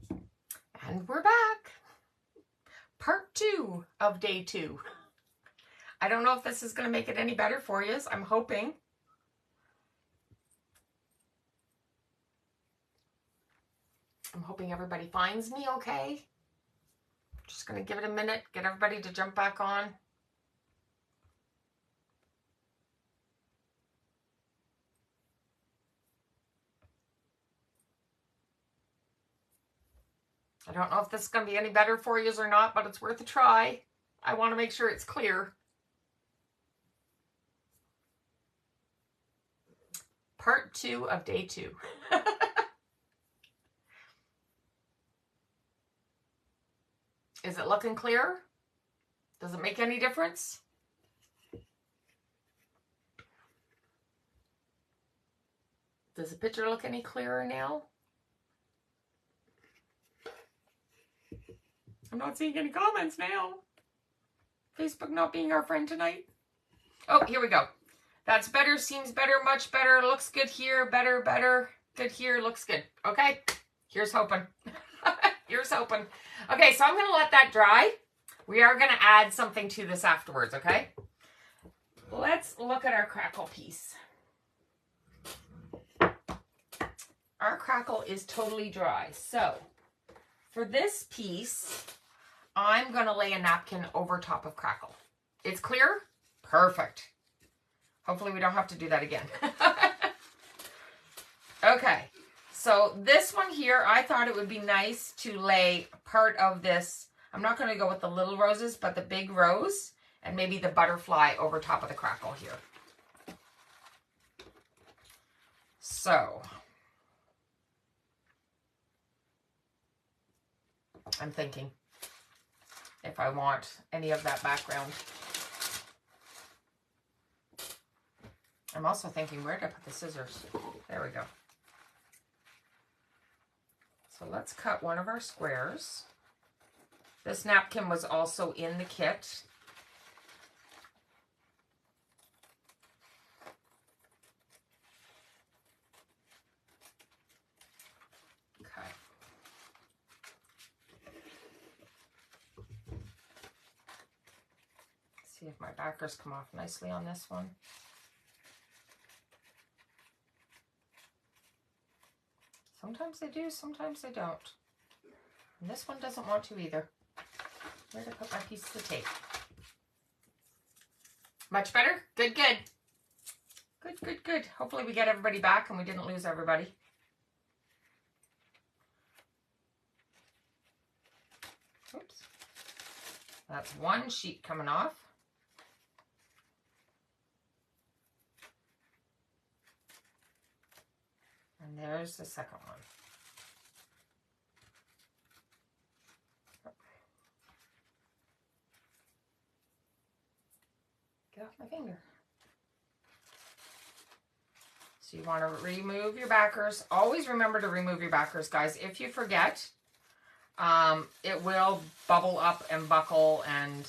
And we're back. Part 2 of day 2. I don't know if this is going to make it any better for you. I'm hoping. I'm hoping everybody finds me okay. Just going to give it a minute, get everybody to jump back on. I don't know if this is going to be any better for you or not, but it's worth a try. I want to make sure it's clear. Part 2 of day 2. Is it looking clear? Does it make any difference? Does the picture look any clearer now? I'm not seeing any comments now. Facebook not being our friend tonight. Oh, here we go. That's better, seems better, much better, looks good here, better, better, good here, looks good. Okay, here's hoping. Here's hoping. Okay, so I'm going to let that dry. We are going to add something to this afterwards, okay? Let's look at our crackle piece. Our crackle is totally dry. So, for this piece, I'm going to lay a napkin over top of crackle. It's clear? Perfect. Hopefully we don't have to do that again. Okay, so this one here, I thought it would be nice to lay part of this. I'm not going to go with the little roses, but the big rose and maybe the butterfly over top of the crackle here. So, I'm thinking if I want any of that background. I'm also thinking, where did I put the scissors? There we go. So let's cut one of our squares. This napkin was also in the kit. Okay. See if my backers come off nicely on this one. Sometimes they do, sometimes they don't. And this one doesn't want to either. Where did I put my piece of tape? Much better? Good, good. Good, good, good. Hopefully we get everybody back and we didn't lose everybody. Oops. That's one sheet coming off. And there's the second one. Get off my finger. So you want to remove your backers. Always remember to remove your backers, guys. If you forget, it will bubble up and buckle and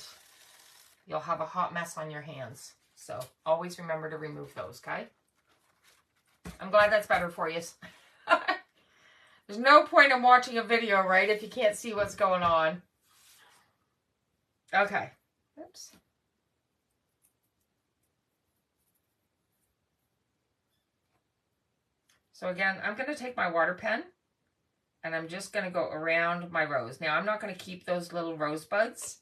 you'll have a hot mess on your hands. So always remember to remove those, okay? I'm glad that's better for you. There's no point in watching a video, right, if you can't see what's going on. Okay. Oops. So again, I'm going to take my water pen and I'm just going to go around my rose. Now, I'm not going to keep those little rosebuds.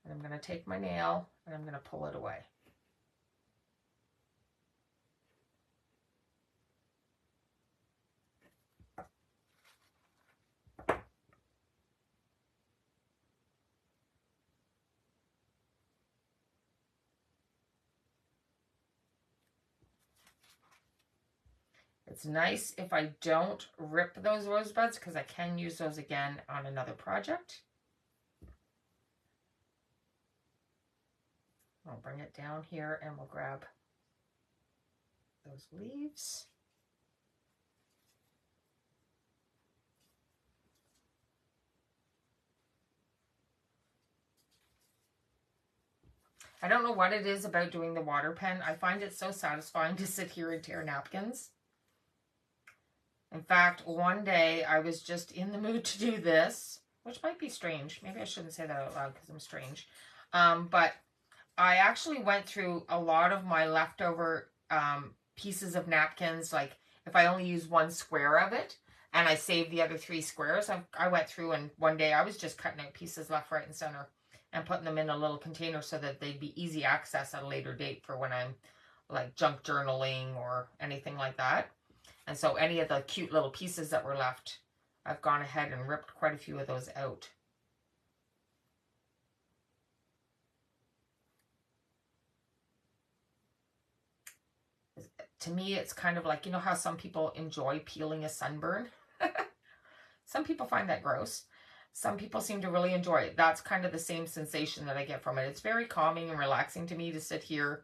And I'm going to take my nail and I'm going to pull it away. It's nice if I don't rip those rosebuds because I can use those again on another project. I'll bring it down here and we'll grab those leaves. I don't know what it is about doing the water pen. I find it so satisfying to sit here and tear napkins. In fact, one day I was just in the mood to do this, which might be strange. Maybe I shouldn't say that out loud because I'm strange. But I actually went through a lot of my leftover pieces of napkins. Like if I only use one square of it and I saved the other 3 squares, I went through and one day I was just cutting out pieces left, right, and center and putting them in a little container so that they'd be easy access at a later date for when I'm like junk journaling or anything like that. And so any of the cute little pieces that were left, I've gone ahead and ripped quite a few of those out. To me, it's kind of like, you know how some people enjoy peeling a sunburn? Some people find that gross. Some people seem to really enjoy it. That's kind of the same sensation that I get from it. It's very calming and relaxing to me to sit here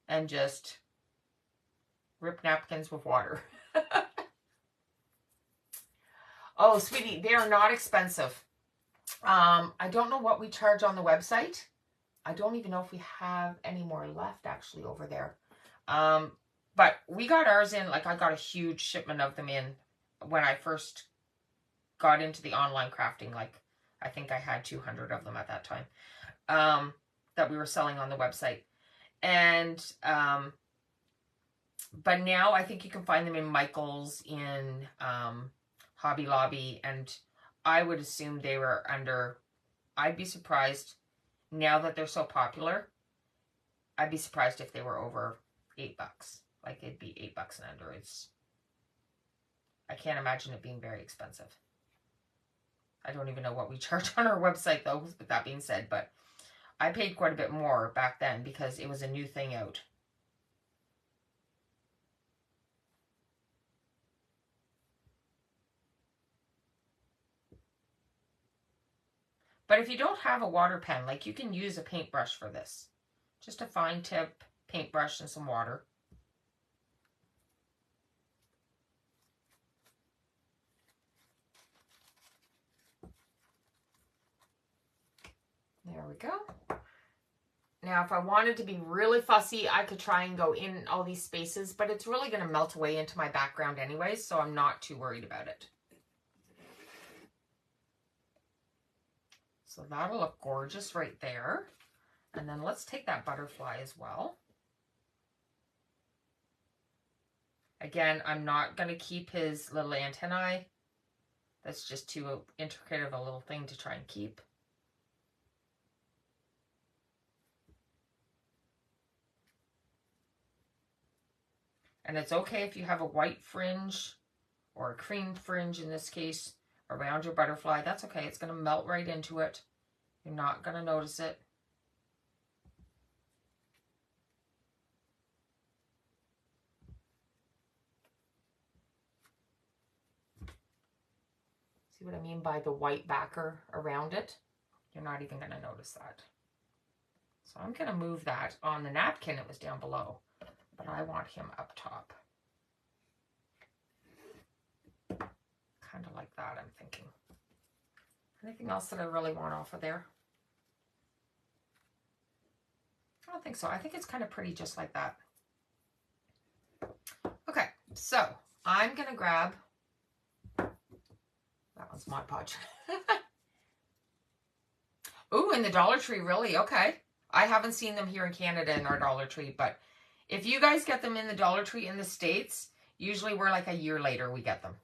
and just rip napkins with water. Oh, sweetie, they are not expensive. I don't know what we charge on the website. I don't even know if we have any more left actually over there. But we got ours in, like I got a huge shipment of them in when I first got into the online crafting. Like I think I had 200 of them at that time that we were selling on the website. And but now I think you can find them in Michael's, in Hobby Lobby, and I would assume they were under, I'd be surprised now that they're so popular, I'd be surprised if they were over $8. Like it'd be $8 and under. I can't imagine it being very expensive. I don't even know what we charge on our website though, with that being said, but I paid quite a bit more back then because it was a new thing out. But if you don't have a water pen, like you can use a paintbrush for this. Just a fine tip paintbrush and some water. There we go. Now, if I wanted to be really fussy, I could try and go in all these spaces, but it's really going to melt away into my background anyways, so I'm not too worried about it. So that'll look gorgeous right there. And then let's take that butterfly as well. Again, I'm not going to keep his little antennae. That's just too intricate of a little thing to try and keep. And it's okay if you have a white fringe or a cream fringe in this case around your butterfly. That's okay. It's going to melt right into it. You're not going to notice it. See what I mean by the white backer around it? You're not even going to notice that. So I'm going to move that. On the napkin, it was down below, but I want him up top. Kind of like that, I'm thinking. Anything else that I really want off of there? I don't think so. I think it's kind of pretty just like that. Okay, so I'm going to grab... That was Mod Podge. Ooh, in the Dollar Tree, really? Okay. I haven't seen them here in Canada in our Dollar Tree, but if you guys get them in the Dollar Tree in the States, usually we're like a year later we get them.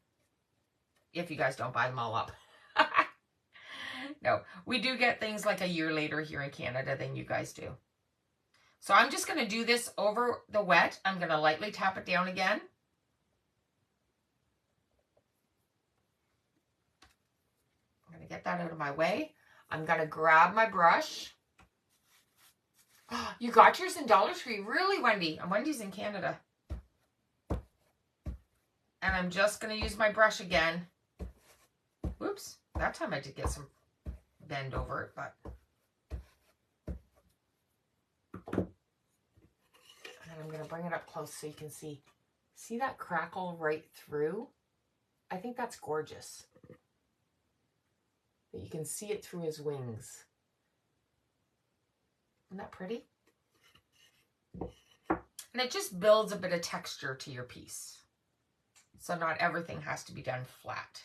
If you guys don't buy them all up. No, we do get things like a year later here in Canada than you guys do. So I'm just going to do this over the wet. I'm going to lightly tap it down again. I'm going to get that out of my way. I'm going to grab my brush. Oh, you got yours in Dollar Tree? Really, Wendy? And Wendy's in Canada. And I'm just going to use my brush again. Whoops. That time I did get some bend over it, but... And then I'm going to bring it up close so you can see. See that crackle right through? I think that's gorgeous. That you can see it through his wings. Isn't that pretty? And it just builds a bit of texture to your piece. So not everything has to be done flat.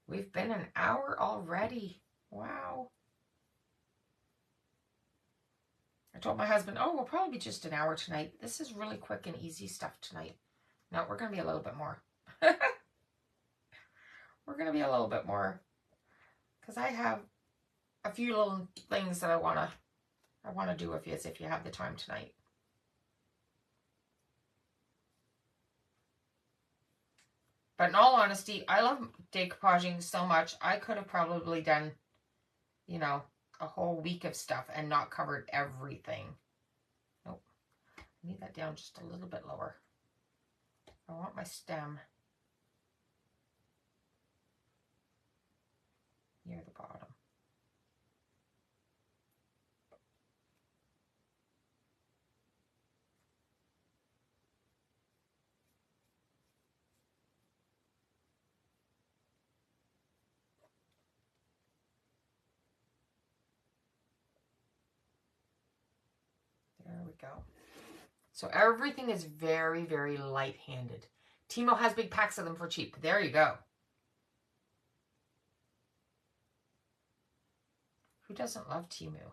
We've been an hour already. Wow. I told my husband, oh, we'll probably be just an hour tonight. This is really quick and easy stuff tonight. No, we're going to be a little bit more. We're going to be a little bit more. Because I have a few little things that I want to do with you if you have the time tonight. But in all honesty, I love decoupaging so much. I could have probably done, you know, a whole week of stuff and not covered everything. Nope. I need that down just a little bit lower. I want my stem near the bottom. There we go. So everything is very, very light-handed. Timo has big packs of them for cheap. There you go. Who doesn't love Temu?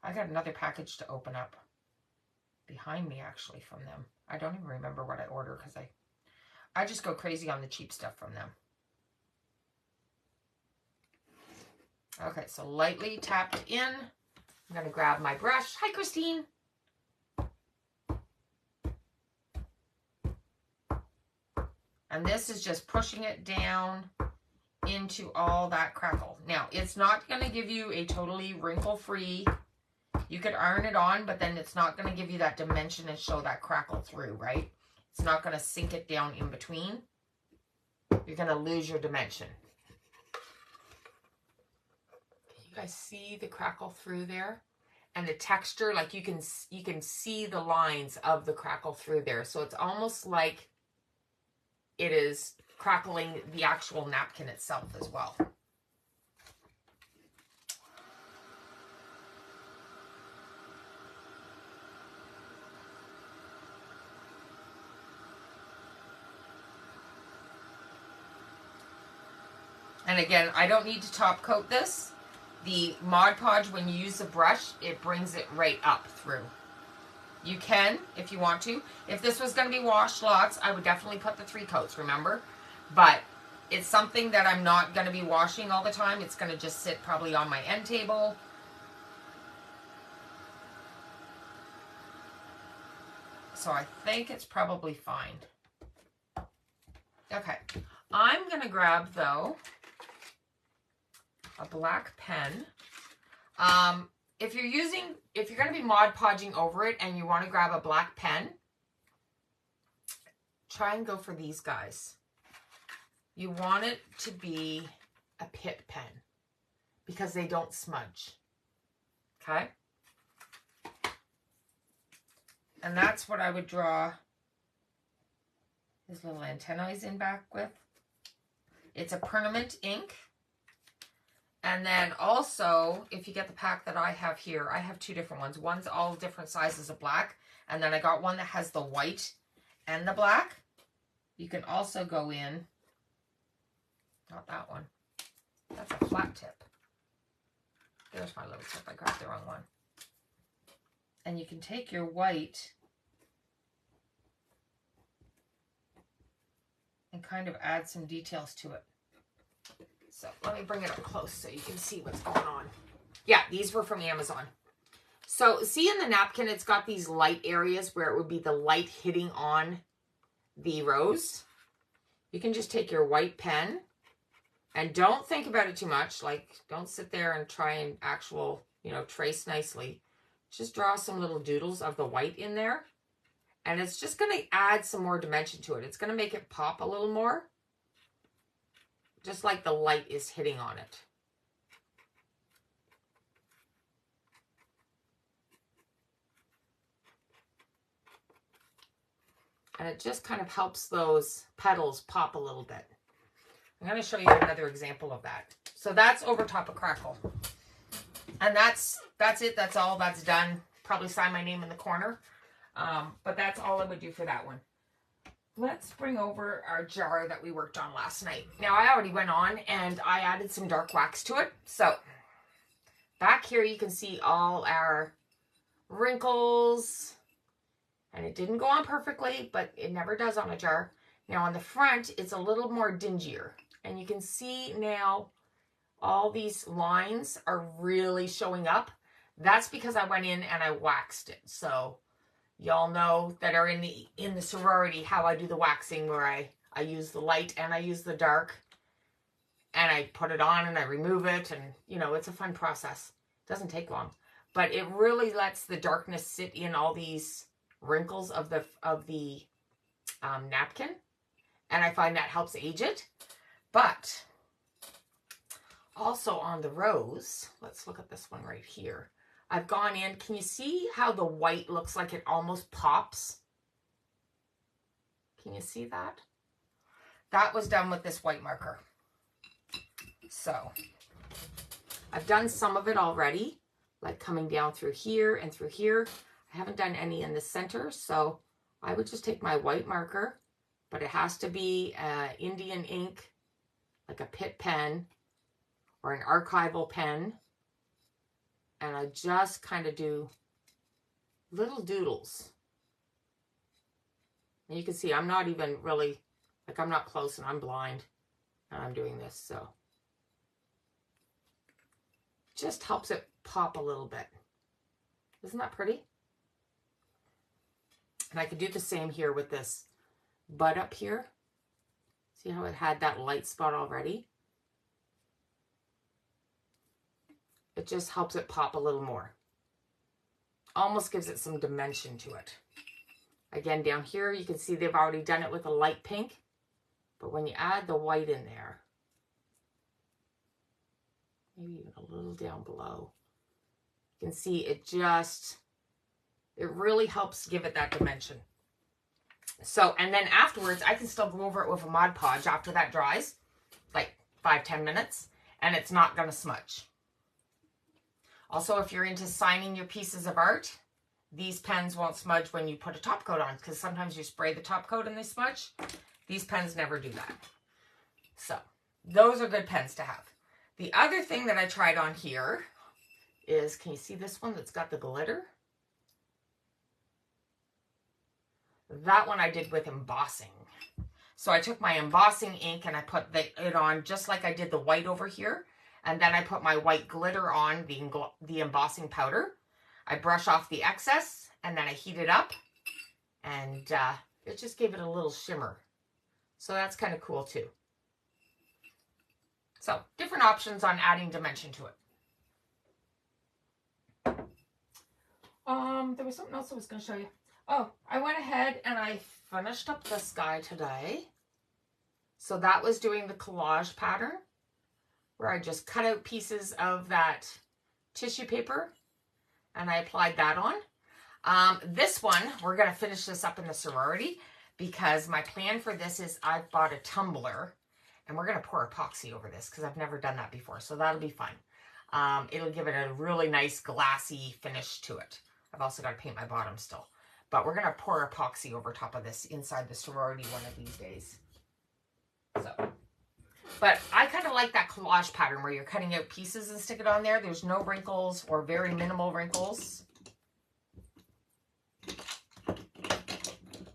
I got another package to open up behind me, actually, from them. I don't even remember what I ordered because I just go crazy on the cheap stuff from them. Okay, so lightly tapped in. I'm going to grab my brush. Hi, Christine. And this is just pushing it down into all that crackle. Now, it's not going to give you a totally wrinkle-free. You could iron it on, but then it's not going to give you that dimension and show that crackle through, right? It's not going to sink it down in between. You're going to lose your dimension. You guys see the crackle through there? And the texture, like you can see the lines of the crackle through there. So it's almost like it is crackling the actual napkin itself as well. And again, I don't need to top coat this. The Mod Podge, when you use the brush, it brings it right up through. You can, if you want to. If this was going to be washed lots, I would definitely put the 3 coats, remember? But it's something that I'm not going to be washing all the time. It's going to just sit probably on my end table. So I think it's probably fine. Okay. I'm going to grab, though, a black pen. If you're going to be Mod Podging over it and you want to grab a black pen, try and go for these guys. You want it to be a pit pen because they don't smudge. Okay? And that's what I would draw his little antennae in back with. It's a permanent ink. And then also, if you get the pack that I have here, I have 2 different ones. One's all different sizes of black. And then I got one that has the white and the black. You can also go in, not that one. That's a flat tip. There's my little tip. I grabbed the wrong one. And you can take your white and kind of add some details to it. So let me bring it up close so you can see what's going on. Yeah, these were from Amazon. So see in the napkin, it's got these light areas where it would be the light hitting on the rose. You can just take your white pen and don't think about it too much. Like, don't sit there and try and trace nicely. Just draw some little doodles of the white in there. And it's just going to add some more dimension to it. It's going to make it pop a little more. Just like the light is hitting on it. And it just kind of helps those petals pop a little bit. I'm going to show you another example of that. So that's over top of Crackle. And that's it. That's all. That's done. Probably sign my name in the corner. But that's all I would do for that one. Let's bring over our jar that we worked on last night. Now, I already went on and I added some dark wax to it. So back here, you can see all our wrinkles. And it didn't go on perfectly, but it never does on a jar. Now, on the front, it's a little more dingier. And you can see now all these lines are really showing up. That's because I went in and I waxed it. So y'all know that are in the sorority how I do the waxing, where I use the light and I use the dark. And I put it on and I remove it. And, you know, it's a fun process. It doesn't take long. But it really lets the darkness sit in all these wrinkles of the napkin. And I find that helps age it. But also on the rose, let's look at this one right here. I've gone in. Can you see how the white looks like it almost pops? Can you see that? That was done with this white marker. So I've done some of it already, like coming down through here and through here. I haven't done any in the center, so I would just take my white marker, but it has to be Indian ink, like a Pitt pen or an archival pen. And I just kind of do little doodles. And you can see I'm not even really, like I'm not close and I'm blind and I'm doing this, so. Just helps it pop a little bit. Isn't that pretty? And I could do the same here with this bud up here. See how it had that light spot already? It just helps it pop a little more. Almost gives it some dimension to it. Again, down here, you can see they've already done it with a light pink. But when you add the white in there, maybe even a little down below, you can see it just, it really helps give it that dimension. So, and then afterwards, I can still go over it with a Mod Podge after that dries, like 5-10 minutes, and it's not going to smudge. Also, if you're into signing your pieces of art, these pens won't smudge when you put a top coat on, because sometimes you spray the top coat and they smudge. These pens never do that. So, those are good pens to have. The other thing that I tried on here is, can you see this one that's got the glitter? That one I did with embossing. So I took my embossing ink and I put it on just like I did the white over here. And then I put my white glitter on the embossing powder. I brush off the excess and then I heat it up. And it just gave it a little shimmer. So that's kind of cool too. So different options on adding dimension to it. There was something else I was going to show you. Oh, I went ahead and I finished up this guy today. So that was doing the collage pattern, where I just cut out pieces of that tissue paper and I applied that on. This one, we're going to finish this up in the sorority, because my plan for this is I've bought a tumbler and we're going to pour epoxy over this because I've never done that before. So that'll be fun. It'll give it a really nice glassy finish to it. I've also got to paint my bottom still. But we're going to pour epoxy over top of this inside the sorority one of these days. So, but I kind of like that collage pattern where you're cutting out pieces and stick it on there. There's no wrinkles or very minimal wrinkles.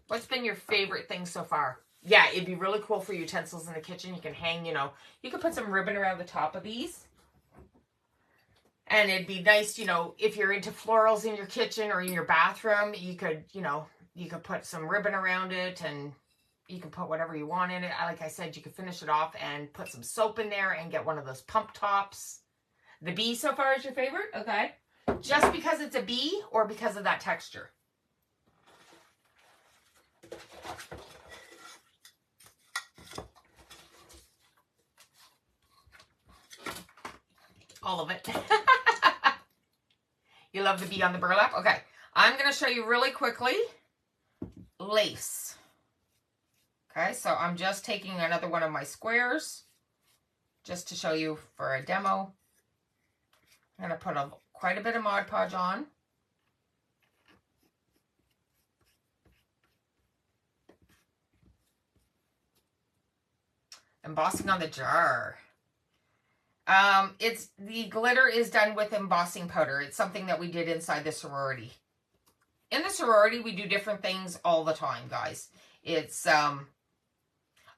What's been your favorite thing so far? Yeah, it'd be really cool for utensils in the kitchen. You can hang, you know, you could put some ribbon around the top of these. And it'd be nice, you know, if you're into florals in your kitchen or in your bathroom, you could, you know, you could put some ribbon around it and you can put whatever you want in it. Like I said, you could finish it off and put some soap in there and get one of those pump tops. The bee so far is your favorite? Okay. Just because it's a bee or because of that texture? All of it. You love the bee on the burlap? Okay. I'm going to show you really quickly lace. Okay, so I'm just taking another one of my squares just to show you for a demo. I'm going to put quite a bit of Mod Podge on. Embossing on the jar. The glitter is done with embossing powder. It's something that we did inside the sorority. In the sorority, we do different things all the time, guys. It's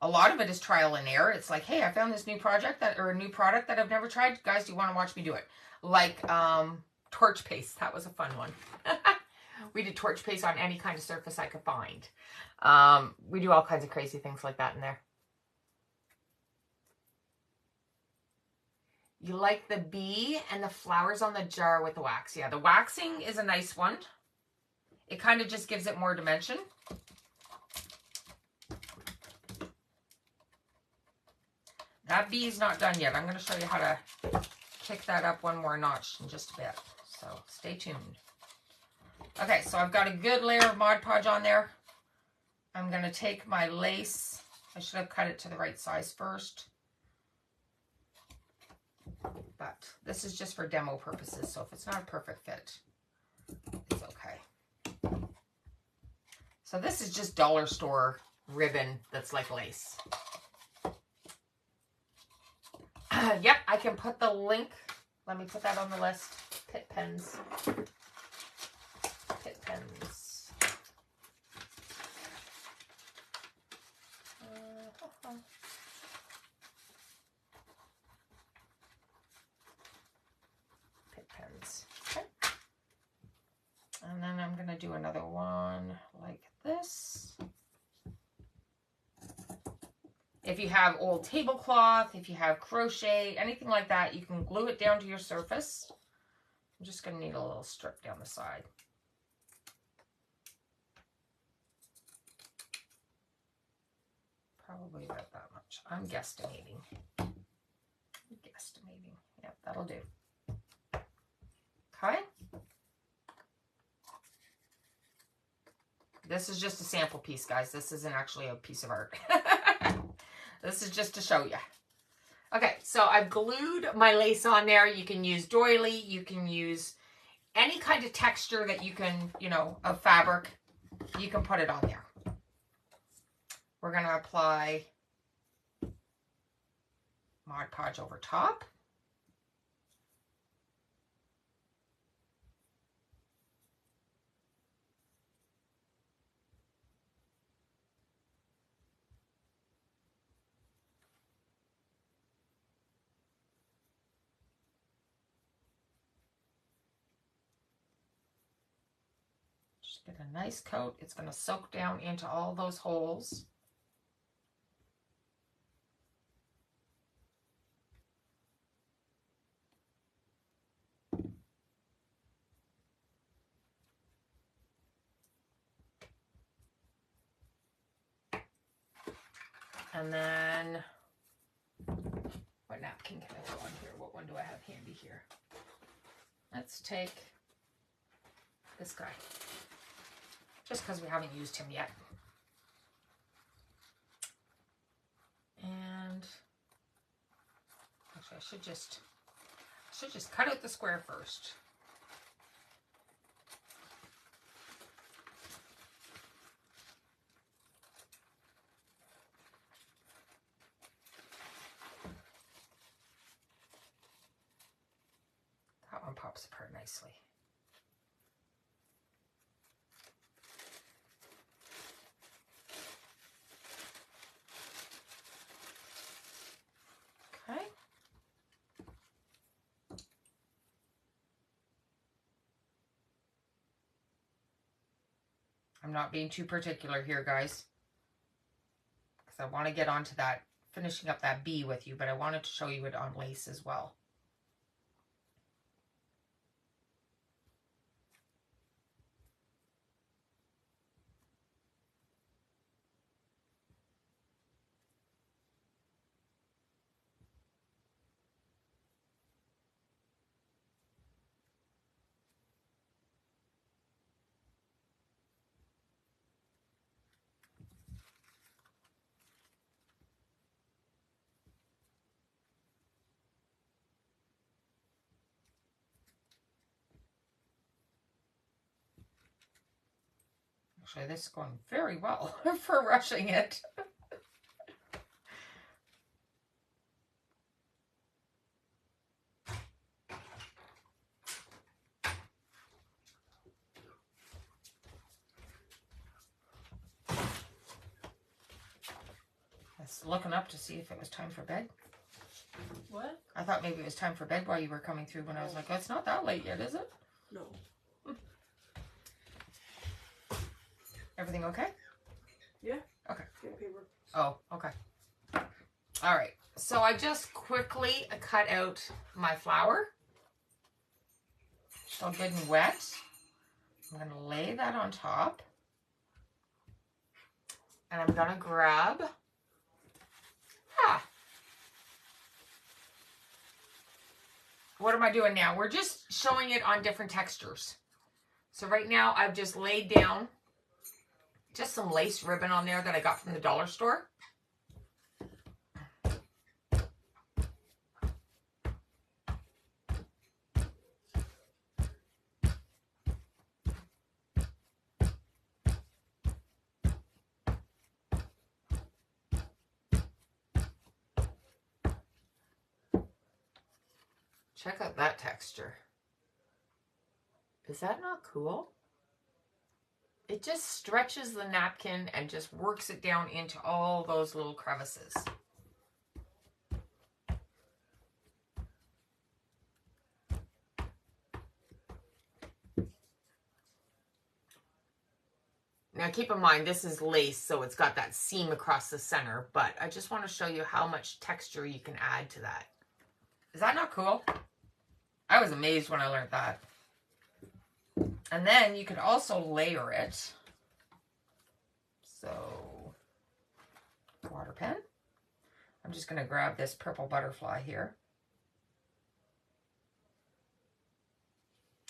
a lot of it is trial and error. It's like, hey, I found this new project or a new product that I've never tried. Guys, do you want to watch me do it? Like torch paste. That was a fun one. We did torch paste on any kind of surface I could find. We do all kinds of crazy things like that in there. You like the bee and the flowers on the jar with the wax. Yeah, the waxing is a nice one. It kind of just gives it more dimension. That bee is not done yet. I'm going to show you how to kick that up one more notch in just a bit. So stay tuned. Okay, so I've got a good layer of Mod Podge on there. I'm going to take my lace. I should have cut it to the right size first. But this is just for demo purposes, so if it's not a perfect fit, it's okay. So this is just dollar store ribbon that's like lace. Yep, I can put the link. Let me put that on the list. Pit pens. Pit pens. Pit pens. Okay. And then I'm going to do another one like this. If you have old tablecloth, if you have crochet, anything like that, you can glue it down to your surface. I'm just going to need a little strip down the side. Probably about that much. I'm guesstimating. Yep, that'll do. Okay. This is just a sample piece, guys. This isn't actually a piece of art. This is just to show you. Okay, so I've glued my lace on there. You can use doily. You can use any kind of texture that you can, of fabric. You can put it on there. We're going to apply Mod Podge over top. Get a nice coat. It's going to soak down into all those holes. And then, what napkin can I throw on here? What one do I have handy here? Let's take this guy. Just because we haven't used him yet. And actually I should just cut out the square first. That one pops apart nicely. Okay. I'm not being too particular here, guys, because I want to get onto that, finishing up that bee with you, but I wanted to show you it on lace as well. Actually, this is going very well for rushing it. I was looking up to see if it was time for bed. What? I thought maybe it was time for bed while you were coming through when I was like, oh, it's not that late yet, is it? No. Everything okay? Yeah. Okay. Get paper. Oh, okay. All right. So I just quickly cut out my flour. Still good and wet. I'm going to lay that on top. And I'm going to grab... What am I doing now? We're just showing it on different textures. So right now I've just laid down just some lace ribbon on there that I got from the dollar store. Check out that texture. Is that not cool? It just stretches the napkin and just works it down into all those little crevices. Now keep in mind, this is lace, so it's got that seam across the center, but I just want to show you how much texture you can add to that. Is that not cool? I was amazed when I learned that. And then you could also layer it. So, water pen. I'm just going to grab this purple butterfly here.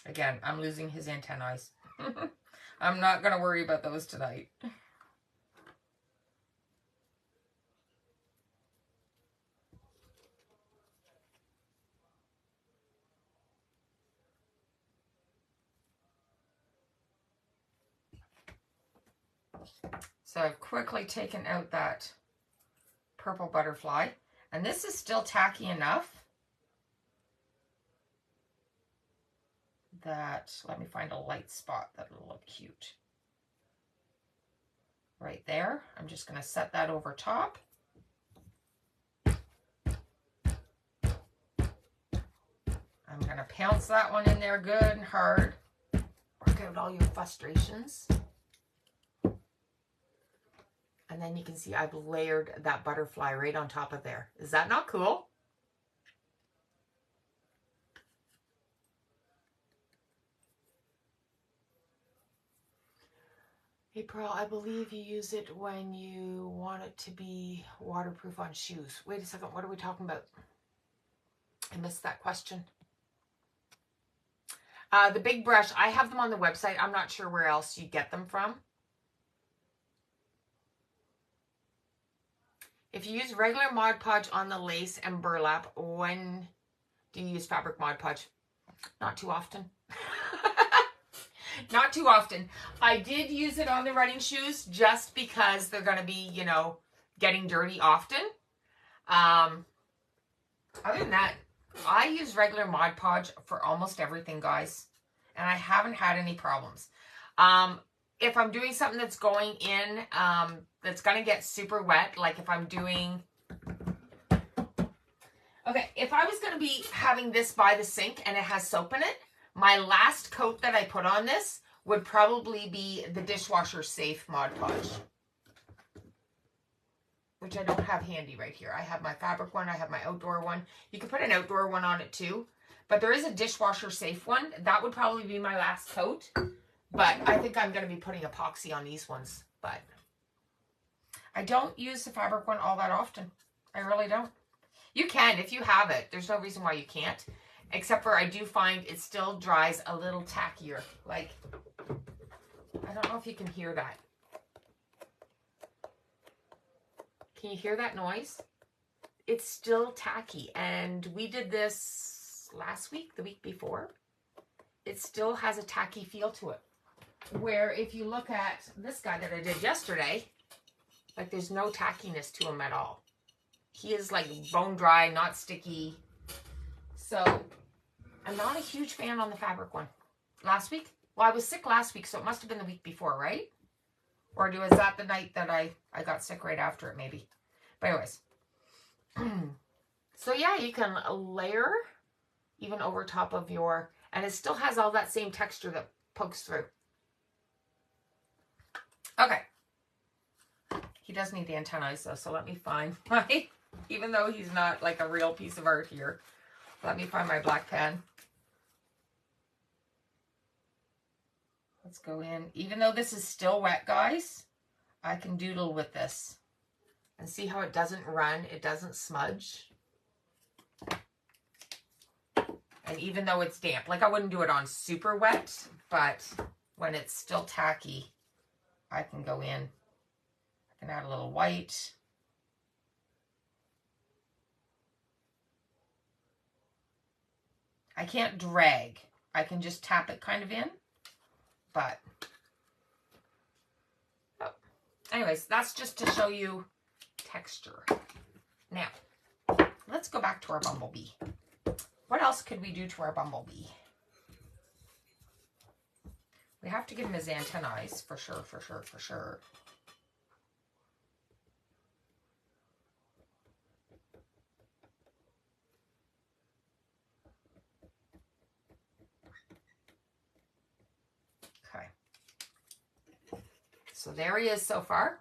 Again, I'm losing his antennae. I'm not going to worry about those tonight. So I've quickly taken out that purple butterfly. And this is still tacky enough that, let me find a light spot that'll look cute. Right there. I'm just going to set that over top. I'm going to pounce that one in there good and hard. Work out all your frustrations. And then you can see I've layered that butterfly right on top of there. Is that not cool? April, I believe you use it when you want it to be waterproof on shoes. Wait a second, what are we talking about? I missed that question. The big brush, I have them on the website. I'm not sure where else you get them from. If you use regular Mod Podge on the lace and burlap, when do you use fabric Mod Podge? Not too often. Not too often. I did use it on the running shoes just because they're going to be, you know, getting dirty often. Other than that, I use regular Mod Podge for almost everything, guys. And I haven't had any problems. If I'm doing something that's going in, that's going to get super wet, like if I'm doing... Okay, if I was going to be having this by the sink and it has soap in it, my last coat that I put on this would probably be the dishwasher safe Mod Podge, which I don't have handy right here. I have my fabric one, I have my outdoor one. You can put an outdoor one on it too, but there is a dishwasher safe one. That would probably be my last coat, but I think I'm going to be putting epoxy on these ones, but I don't use the fabric one all that often. I really don't. You can if you have it. There's no reason why you can't. Except for I do find it still dries a little tackier. Like, I don't know if you can hear that. Can you hear that noise? It's still tacky. And we did this last week, the week before. It still has a tacky feel to it. where if you look at this guy that I did yesterday, like there's no tackiness to him at all. He is like bone dry, not sticky. So I'm not a huge fan on the fabric one. Last week? Well, I was sick last week, so it must have been the week before, right? Or was that the night that I got sick right after it, maybe? But anyways. So yeah, you can layer even over top of your, and it still has all that same texture that pokes through. Okay. He does need the antennae though, so let me find my, even though he's not like a real piece of art here, let me find my black pen. Let's go in. Even though this is still wet, guys, I can doodle with this. And see how it doesn't run, it doesn't smudge. And even though it's damp, like I wouldn't do it on super wet, but when it's still tacky, I can go in. I can add a little white. I can't drag. I can just tap it kind of in, but oh. Anyways, that's just to show you texture. Now, let's go back to our bumblebee. What else could we do to our bumblebee? We have to give him his antennae, for sure, for sure, for sure. Okay. So there he is so far.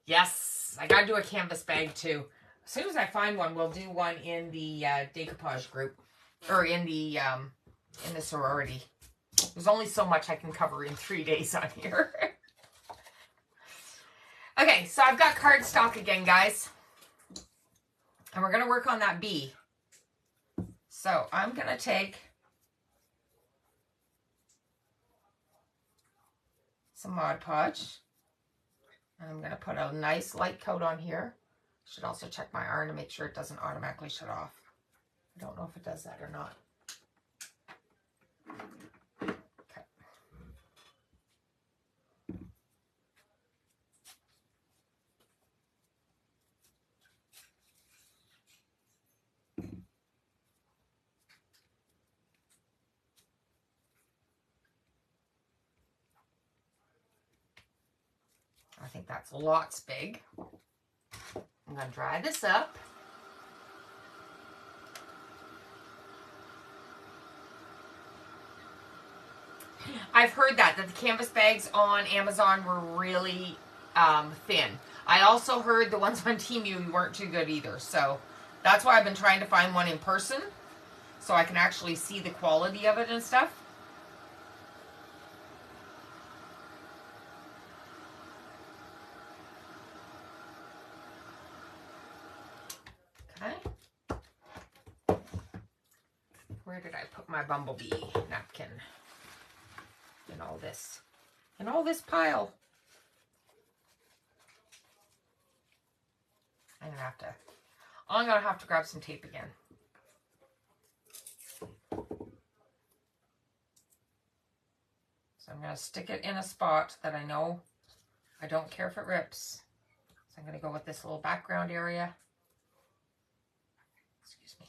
Yes, I gotta do a canvas bag too. As soon as I find one, we'll do one in the decoupage group, or in the sorority. There's only so much I can cover in 3 days on here. Okay, so I've got cardstock again, guys, and we're gonna work on that bee. So I'm gonna take some Mod Podge. And I'm going to put a nice light coat on here. Should also check my iron to make sure it doesn't automatically shut off. I don't know if it does that or not. Okay. I think that's lots big. I'm going to dry this up. I've heard that the canvas bags on Amazon were really thin. I also heard the ones on Temu weren't too good either. So that's why I've been trying to find one in person so I can actually see the quality of it and stuff. Where did I put my bumblebee napkin? In all this pile. I'm gonna have to grab some tape again. So I'm gonna stick it in a spot that I know I don't care if it rips. So I'm gonna go with this little background area. Excuse me.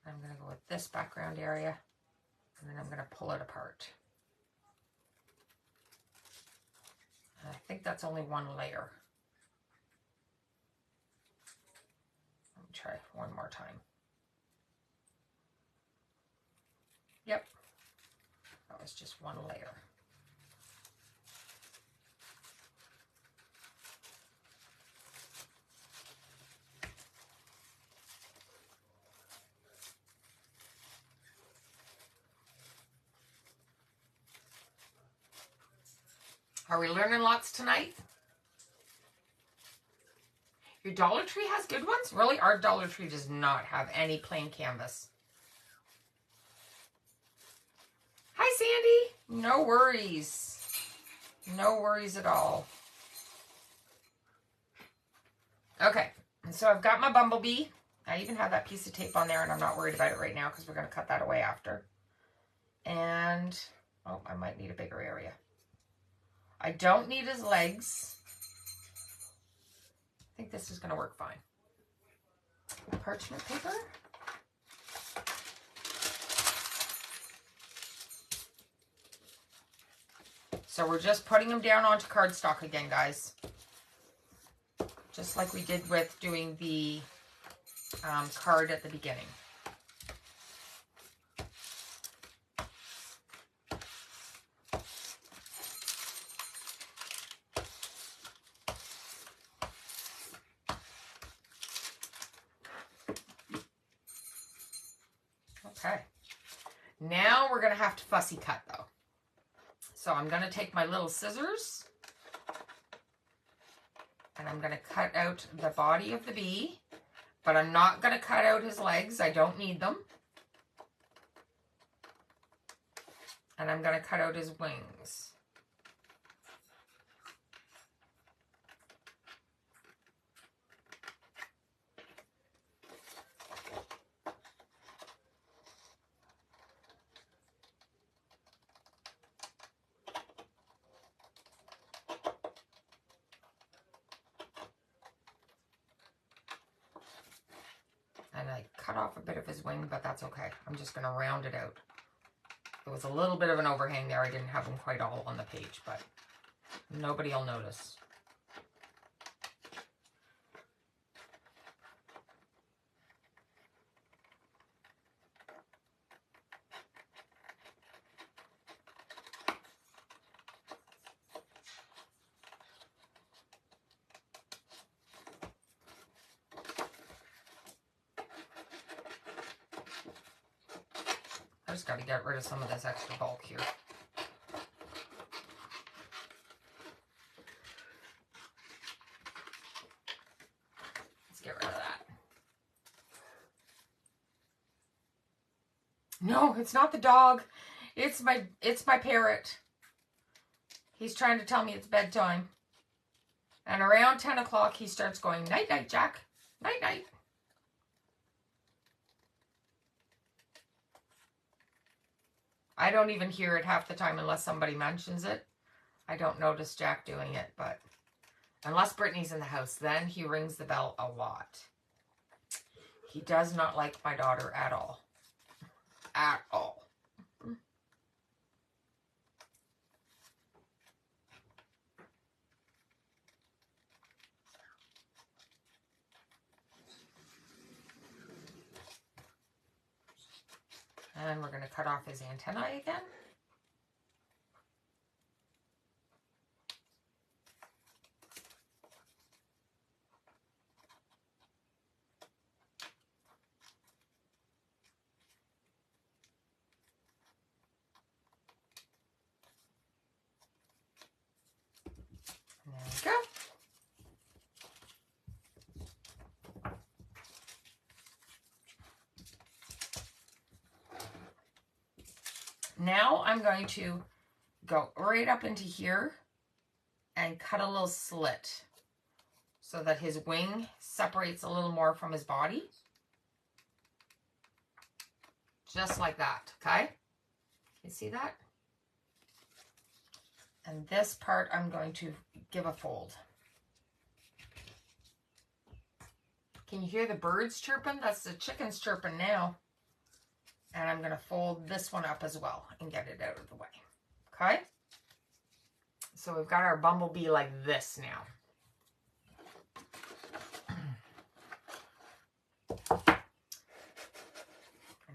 I'm going to go with this background area, and then I'm going to pull it apart. And I think that's only one layer. Let me try one more time. Yep, that was just one layer. Are we learning lots tonight? Your Dollar Tree has good ones? Really? Our Dollar Tree does not have any plain canvas. Hi, Sandy. No worries. No worries at all. Okay, and so I've got my bumblebee. I even have that piece of tape on there, and I'm not worried about it right now because we're going to cut that away after. And, oh, I might need a bigger area. I don't need his legs. I think this is going to work fine. Parchment paper. So we're just putting them down onto cardstock again, guys. Just like we did with doing the card at the beginning. Okay. Now we're going to have to fussy cut though. So I'm going to take my little scissors and I'm going to cut out the body of the bee, but I'm not going to cut out his legs. I don't need them. And I'm going to cut out his wings. And I cut off a bit of his wing, but that's okay. I'm just going to round it out. There was a little bit of an overhang there. I didn't have them quite all on the page, but nobody will notice. I just got to get rid of some of this extra bulk here. Let's get rid of that. No, it's not the dog. It's my parrot. He's trying to tell me it's bedtime. And around 10 o'clock he starts going, night night, Jack. Night night. I don't even hear it half the time unless somebody mentions it. I don't notice Jack doing it, but unless Brittany's in the house, then he rings the bell a lot. He does not like my daughter at all. At all. And we're going to cut off his antennae again. There we go. Now I'm going to go right up into here and cut a little slit so that his wing separates a little more from his body. Just like that, okay? You see that? And this part I'm going to give a fold. Can you hear the birds chirping? That's the chickens chirping now. And I'm going to fold this one up as well and get it out of the way. Okay? So we've got our bumblebee like this now. And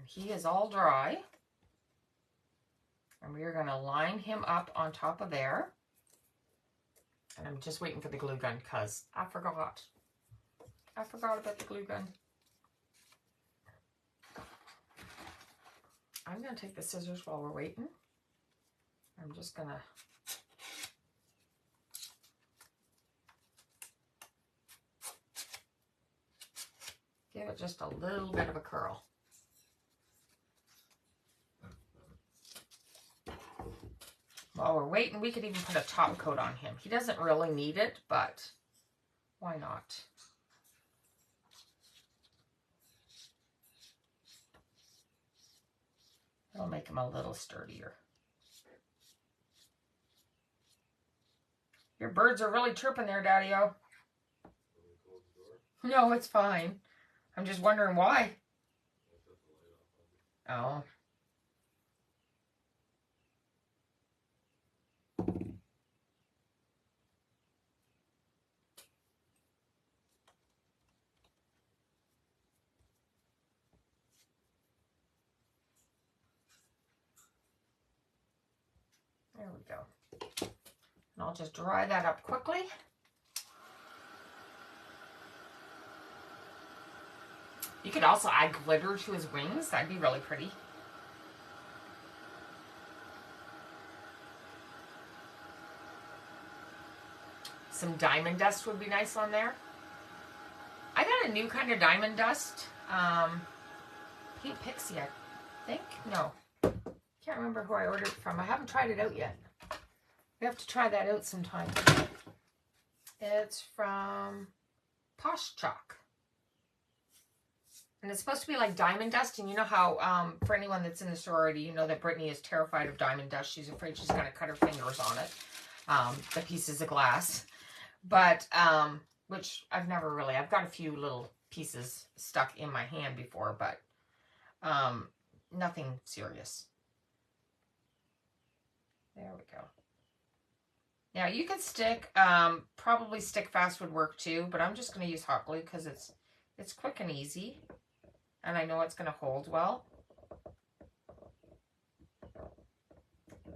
he is all dry. And we are going to line him up on top of there. And I'm just waiting for the glue gun because I forgot. I forgot about the glue gun. I'm going to take the scissors while we're waiting. I'm just going to give it just a little bit of a curl. While we're waiting, we could even put a top coat on him. He doesn't really need it, but why not? It'll make them a little sturdier. Your birds are really chirping there, Daddy-O. No, it's fine. I'm just wondering why. Oh. There we go. And I'll just dry that up quickly. You could also add glitter to his wings. That'd be really pretty. Some diamond dust would be nice on there. I got a new kind of diamond dust. Pink Pixie, I think. No. Can't remember who I ordered it from. I haven't tried it out yet. We have to try that out sometime. It's from Posh Chalk. And it's supposed to be like diamond dust. And you know how, for anyone that's in the sorority, you know that Brittany is terrified of diamond dust. She's afraid she's going to cut her fingers on it. The pieces of glass. But, which I've never really, I've got a few little pieces stuck in my hand before, but nothing serious. There we go. Now you could stick, probably stick fast would work too, but I'm just going to use hot glue because it's quick and easy. And I know it's going to hold well.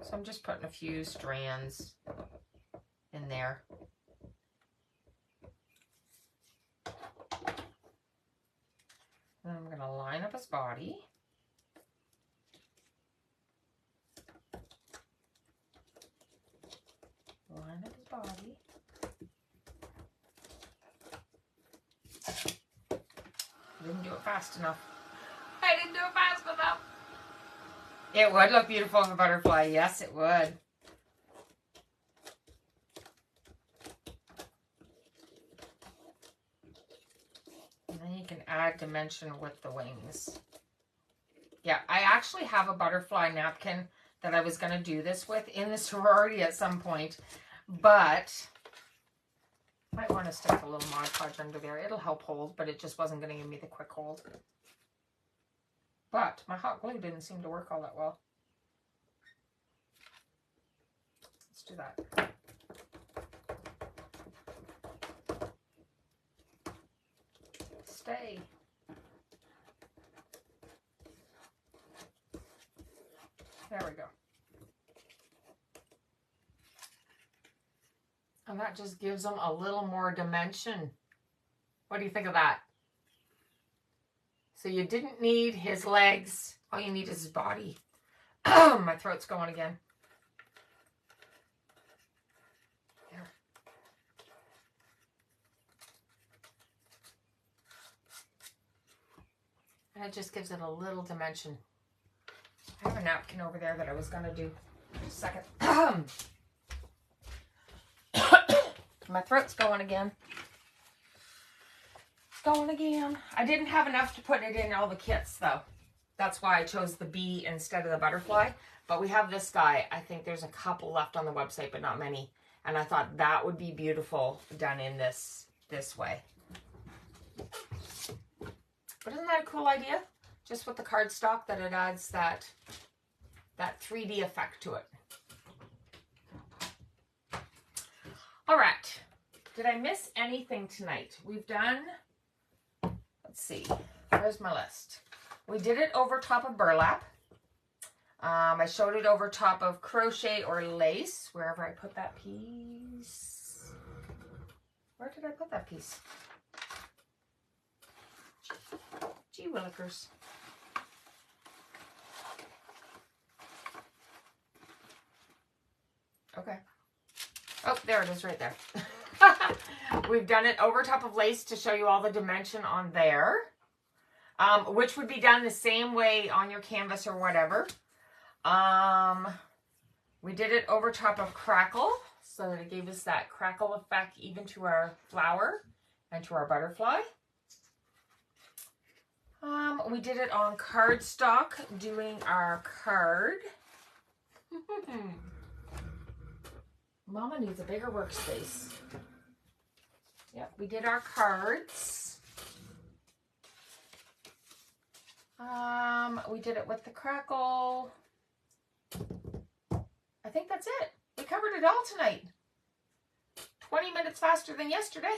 So I'm just putting a few strands in there. And I'm going to line up his body. Line up his body. Didn't do it fast enough. I didn't do it fast enough. It would look beautiful with a butterfly. Yes, it would. And then you can add dimension with the wings. Yeah, I actually have a butterfly napkin that I was going to do this with in the sorority at some point. But might want to stick a little Mod Podge under there. It'll help hold, but it just wasn't going to give me the quick hold. But my hot glue didn't seem to work all that well. Let's do that. Stay. There we go. And that just gives them a little more dimension. What do you think of that? So you didn't need his legs. All you need is his body. My throat's going again. There. And it just gives it a little dimension. I have a napkin over there that I was going to do. Just a second. My throat's going again. It's going again. I didn't have enough to put it in all the kits, though. That's why I chose the bee instead of the butterfly. But we have this guy. I think there's a couple left on the website, but not many. And I thought that would be beautiful done in this way. But isn't that a cool idea? Just with the cardstock, that it adds that 3D effect to it. All right. Did I miss anything tonight? We've done, let's see, where's my list? We did it over top of burlap. I showed it over top of crochet or lace, wherever I put that piece. Where did I put that piece? Gee willikers. Okay. Oh, there it is right there. We've done it over top of lace to show you all the dimension on there, which would be done the same way on your canvas or whatever. We did it over top of crackle so that it gave us that crackle effect even to our flower and to our butterfly. We did it on cardstock, doing our card. Mama needs a bigger workspace. Yep, we did our cards. We did it with the crackle. I think that's it. We covered it all tonight. 20 minutes faster than yesterday.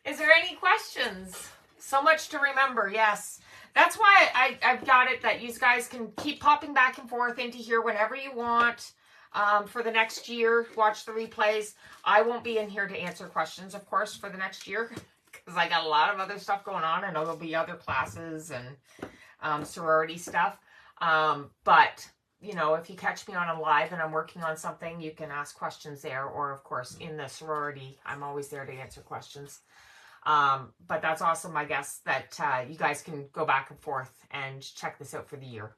Is there any questions? So much to remember, yes. That's why I've got it that you guys can keep popping back and forth into here whenever you want. For the next year, watch the replays. I won't be in here to answer questions, of course, for the next year. Because I got a lot of other stuff going on. I know there'll be other classes and sorority stuff. But, you know, if you catch me on a live and I'm working on something, you can ask questions there. Or, of course, in the sorority, I'm always there to answer questions. But that's awesome, I guess, that you guys can go back and forth and check this out for the year.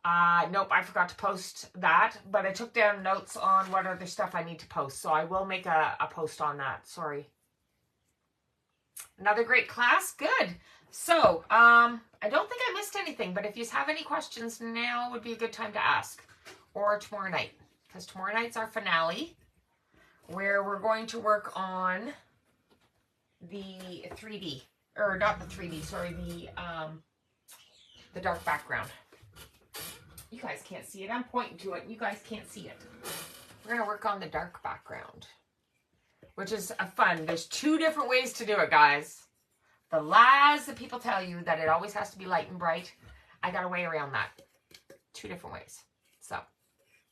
Nope, I forgot to post that, but I took down notes on what other stuff I need to post. So I will make a post on that. Sorry. Another great class. Good. So, I don't think I missed anything, but if you have any questions, now would be a good time to ask. Or tomorrow night, because tomorrow night's our finale, where we're going to work on the 3D, or not the 3D, sorry, the dark background. You guys can't see it. I'm pointing to it. You guys can't see it. We're going to work on the dark background, which is fun. There's 2 different ways to do it, guys. The lies that people tell you that it always has to be light and bright, I got a way around that. 2 different ways. So,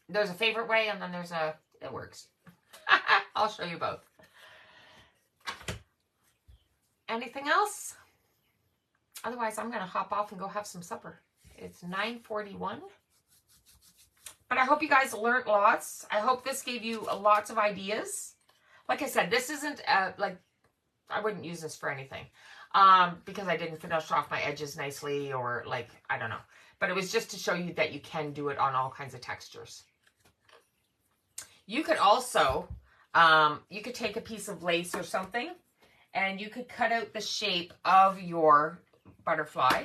there's a favorite way, and then there's it works. I'll show you both. Anything else? Otherwise, I'm going to hop off and go have some supper. It's 9:41. But I hope you guys learned lots. I hope this gave you lots of ideas. Like I said, this isn't, like, I wouldn't use this for anything. Because I didn't finish off my edges nicely or, like, I don't know. But it was just to show you that you can do it on all kinds of textures. You could also, you could take a piece of lace or something, and you could cut out the shape of your butterfly.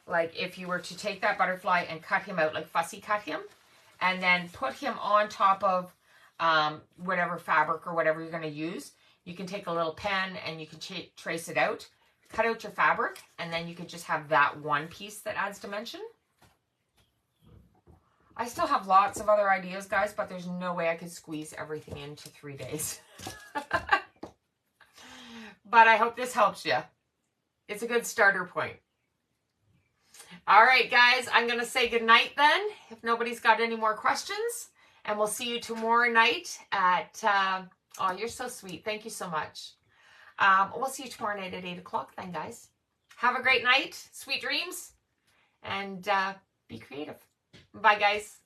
Like if you were to take that butterfly and cut him out, like fussy cut him, and then put him on top of whatever fabric or whatever you're going to use. You can take a little pen and you can trace it out, cut out your fabric, and then you could just have that one piece that adds dimension. I still have lots of other ideas, guys, but there's no way I could squeeze everything into 3 days. But I hope this helps you. It's a good starter point. All right, guys, I'm going to say goodnight then, if nobody's got any more questions. And we'll see you tomorrow night at, oh, you're so sweet. Thank you so much. We'll see you tomorrow night at 8 o'clock then, guys. Have a great night. Sweet dreams. And be creative. Bye, guys.